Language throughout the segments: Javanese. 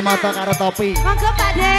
kacamata karo topi. Monggo Pak De.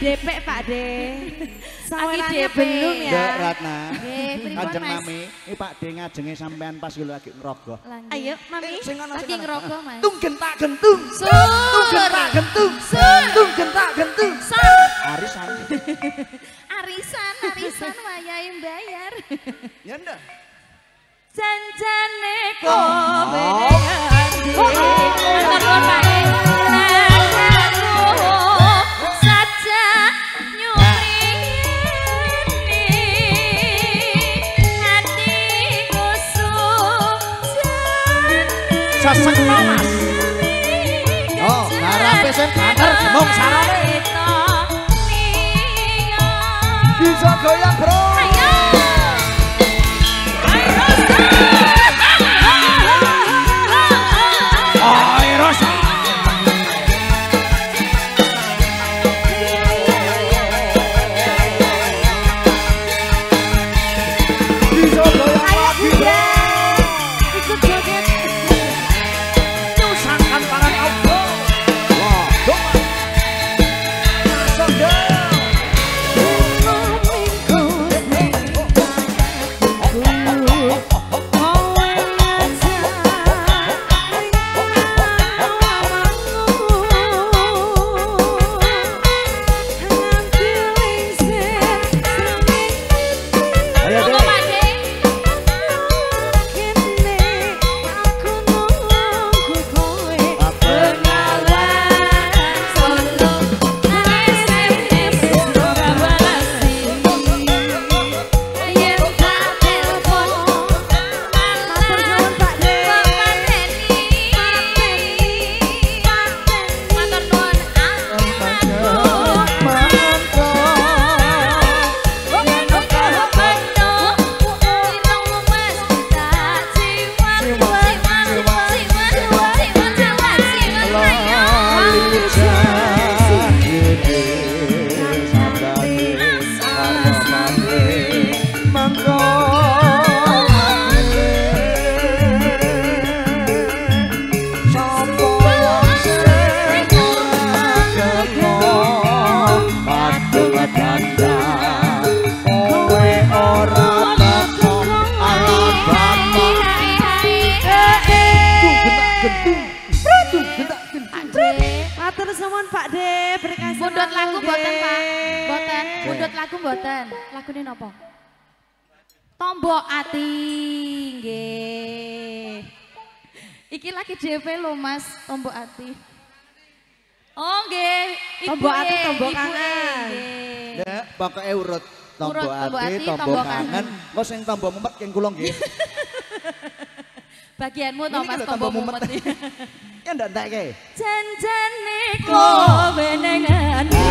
Depek Pak De. Sawangannya belum ya. Dek Ratna. Kanjeng Mami, ini Pak De ngajenge sampean pas lagi ngerogoh. Ayo Mami. Lagi ngerogoh Mas. Tung gentak gentung. Tung gentak gentung. Tung gentak gentung. Arisan. Arisan wayahe bayar. Ya ndak. Janjane kowe ati. Matur Pak De. Sesek Mas. Oh, ngarepe sing banter mung sarane. Bisa goyang, Bro. Ayo. Pak De, berkasih. Pundhut lagu mboten, Pak? Mboten. Pundhut lagu mboten. Lagune napa? Tombok ati nggih. Iki lagi DP lho Mas, tombok ati. Oh nggih, tombok ati tombok kangen. Nek pokoke urut tombok ati, tombok kangen. Kok sing tombok mumet keng kula nggih. Bagianmu to Mas tombok mumet. Ya ndak entek. Janjane kowe ning ati.